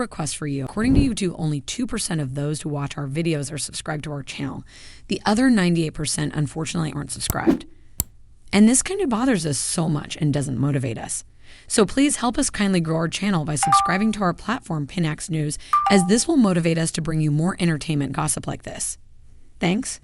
Request for you. According to YouTube, only 2% of those who watch our videos are subscribed to our channel. The other 98% unfortunately aren't subscribed. And this kind of bothers us so much and doesn't motivate us. So please help us kindly grow our channel by subscribing to our platform, Pinax News, as this will motivate us to bring you more entertainment gossip like this. Thanks.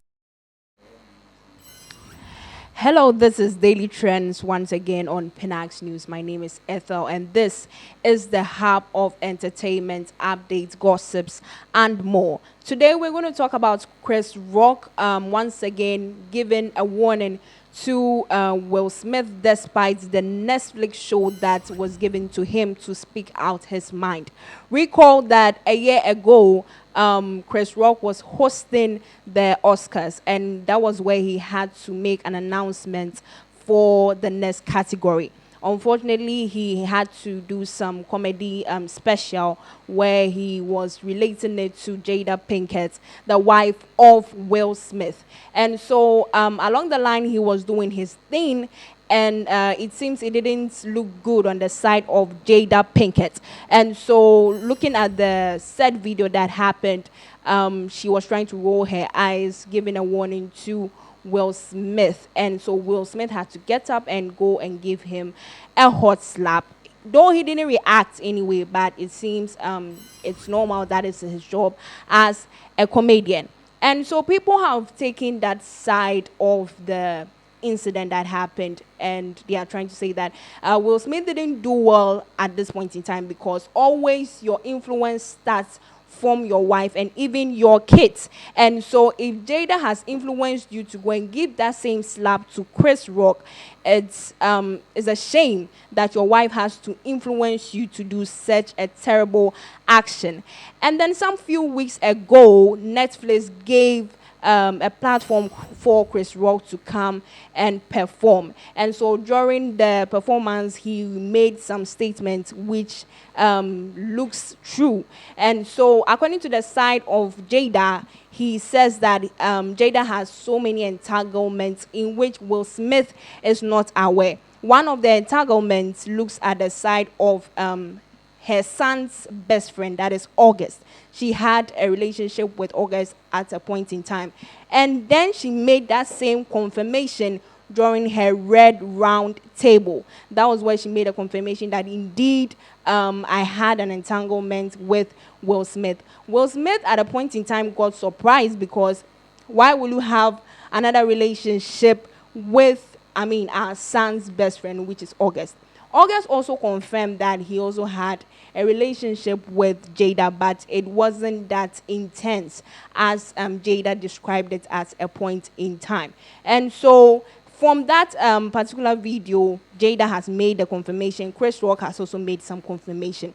Hello, this is Daily Trends once again on Pinax News. My name is Ethel, and this is the hub of entertainment, updates, gossips, and more. Today, we're going to talk about Chris Rock once again giving a warning to Will Smith despite the Netflix show that was given to him to speak out his mind. Recall that a year ago, Chris Rock was hosting the Oscars, and that was where he had to make an announcement for the next category. Unfortunately, he had to do some comedy special where he was relating it to Jada Pinkett, the wife of Will Smith. And so along the line, he was doing his thing, and it seems it didn't look good on the side of Jada Pinkett. And so looking at the said video that happened, she was trying to roll her eyes, giving a warning to Will Smith. And so Will Smith had to get up and go and give him a hot slap. Though he didn't react anyway, but it seems it's normal. That is his job as a comedian. And so people have taken that side of the incident that happened, and they are trying to say that Will Smith didn't do well at this point in time, because always your influence starts from your wife and even your kids. And so if Jada has influenced you to go and give that same slap to Chris Rock, it's a shame that your wife has to influence you to do such a terrible action. And then some few weeks ago, Netflix gave a platform for Chris Rock to come and perform. And so during the performance, he made some statements which looks true. And so according to the side of Jada, he says that Jada has so many entanglements in which Will Smith is not aware. One of the entanglements looks at the side of her son's best friend, that is August. She had a relationship with August at a point in time. And then she made that same confirmation during her red round table. That was where she made a confirmation that indeed I had an entanglement with Will Smith. Will Smith at a point in time got surprised, because why will you have another relationship with, our son's best friend, which is August? August also confirmed that he also had a relationship with Jada, but it wasn't that intense as Jada described it at a point in time. And so from that particular video, Jada has made a confirmation. Chris Rock has also made some confirmation.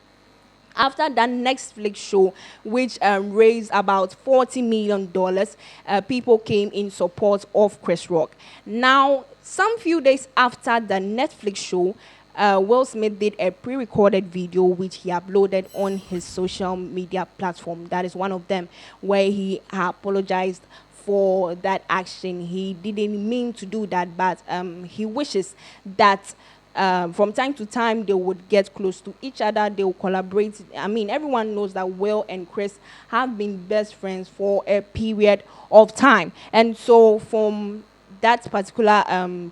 After that Netflix show, which raised about $40 million, people came in support of Chris Rock. Now, some few days after the Netflix show, Will Smith did a pre-recorded video which he uploaded on his social media platform. That is one of them, where he apologized for that action. He didn't mean to do that, but he wishes that from time to time they would get close to each other, they will collaborate. Everyone knows that Will and Chris have been best friends for a period of time. And so from that particular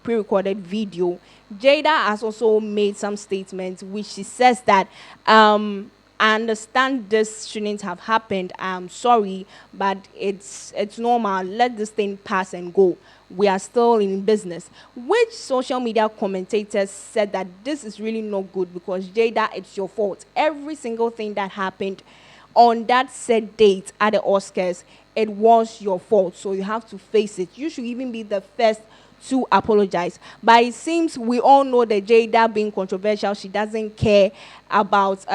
pre-recorded video, Jada has also made some statements which she says that I understand this shouldn't have happened. I'm sorry, but it's normal. Let this thing pass and go. We are still in business. Which social media commentators said that this is really not good, because Jada, it's your fault. Every single thing that happened on that set date at the Oscars, it was your fault. So you have to face it. You should even be the first to apologize. But it seems we all know that Jada, being controversial, she doesn't care about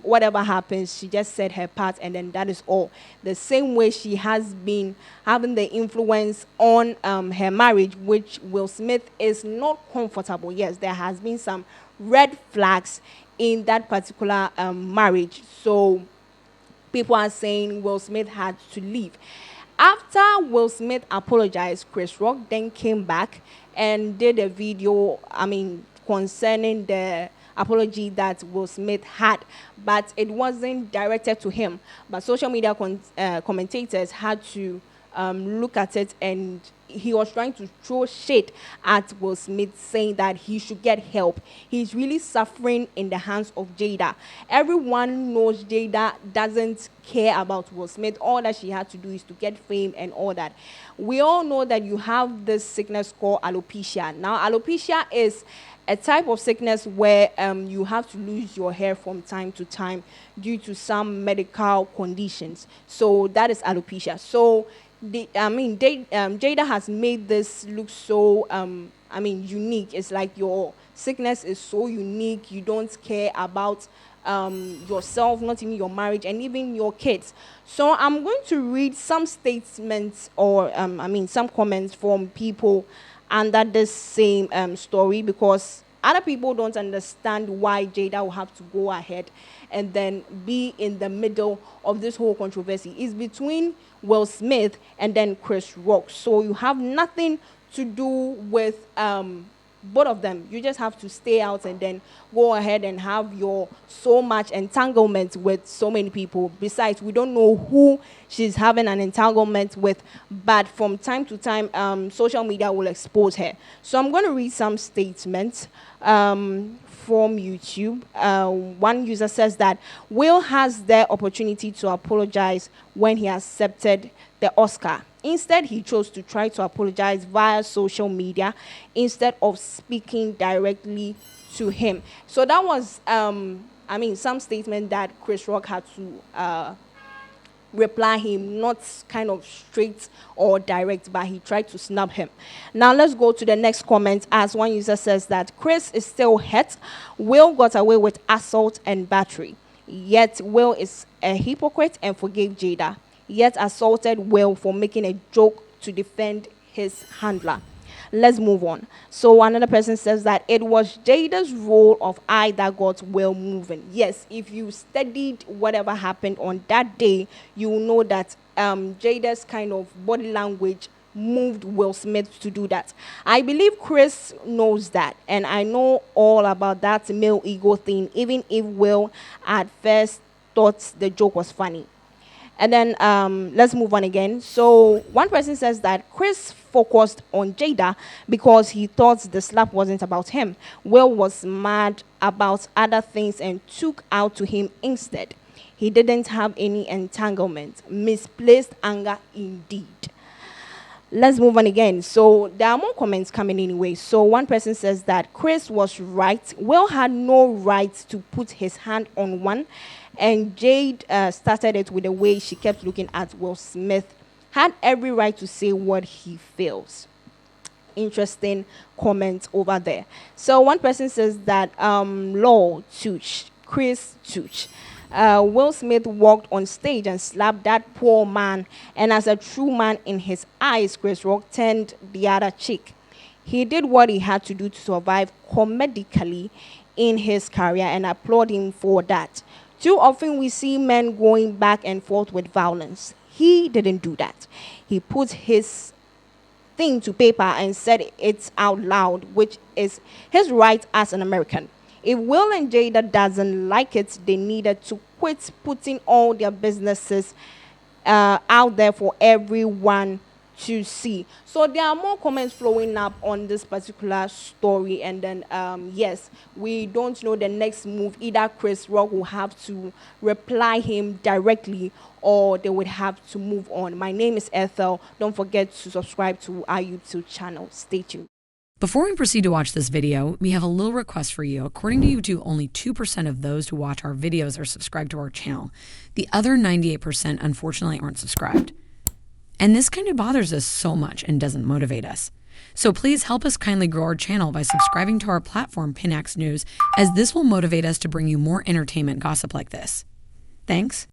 whatever happens. She just said her part, and then that is all. The same way she has been having the influence on her marriage, which Will Smith is not comfortable. Yes, there has been some red flags in that particular marriage. So people are saying Will Smith had to leave. After Will Smith apologized, Chris Rock then came back and did a video, concerning the apology that Will Smith had, but it wasn't directed to him. But social media commentators had to look at it, and he was trying to throw shade at Will Smith, saying that he should get help. He's really suffering in the hands of Jada. Everyone knows Jada doesn't care about Will Smith. All that she had to do is to get fame and all that. We all know that you have this sickness called alopecia. Now, alopecia is a type of sickness where you have to lose your hair from time to time due to some medical conditions. So that is alopecia. So Jada has made this look so unique. It's like your sickness is so unique. You don't care about yourself, not even your marriage, and even your kids. So I'm going to read some statements or some comments from people under this same story, because other people don't understand why Jada will have to go ahead and then be in the middle of this whole controversy. It's between Will Smith and then Chris Rock. So you have nothing to do with both of them. You just have to stay out and then go ahead and have your so much entanglement with so many people. Besides, we don't know who she's having an entanglement with, but from time to time, social media will expose her. So I'm going to read some statements from YouTube. One user says that Will has the opportunity to apologize when he accepted the Oscar. Instead, he chose to try to apologize via social media instead of speaking directly to him. So that was, some statement that Chris Rock had to reply him, not kind of straight or direct, but he tried to snub him. Now let's go to the next comment, as one user says that Chris is still hurt. Will got away with assault and battery, yet Will is a hypocrite and forgave Jada, yet assaulted Will for making a joke to defend his handler. Let's move on. So another person says that it was Jada's role of eye that got Will moving. Yes, if you studied whatever happened on that day, you will know that Jada's kind of body language moved Will Smith to do that. I believe Chris knows that, and I know all about that male ego thing, even if Will at first thought the joke was funny. And then let's move on again. So one person says that Chris focused on Jada because he thought the slap wasn't about him. Will was mad about other things and took out to him instead. He didn't have any entanglement. Misplaced anger indeed. Let's move on again. So there are more comments coming anyway. So one person says that Chris was right. Will had no right to put his hand on one. And Jade started it with the way she kept looking at Will Smith. Had every right to say what he feels. Interesting comment over there. So one person says that Law Tooch, Chris Tooch. Will Smith walked on stage and slapped that poor man, and as a true man in his eyes, Chris Rock turned the other cheek. He did what he had to do to survive comedically in his career, and I applaud him for that. Too often we see men going back and forth with violence. He didn't do that. He put his thing to paper and said it out loud, which is his right as an American. If Will and Jada doesn't like it, they needed to quit putting all their businesses out there for everyone to see. So there are more comments flowing up on this particular story, and then yes, we don't know the next move. Either Chris Rock will have to reply him directly, or they would have to move on. My name is Ethel. Don't forget to subscribe to our YouTube channel. Stay tuned. Before we proceed to watch this video, we have a little request for you. According to YouTube, only 2% of those who watch our videos are subscribed to our channel. The other 98% unfortunately aren't subscribed. And this kind of bothers us so much and doesn't motivate us. So please help us kindly grow our channel by subscribing to our platform, Pinax News, as this will motivate us to bring you more entertainment gossip like this. Thanks.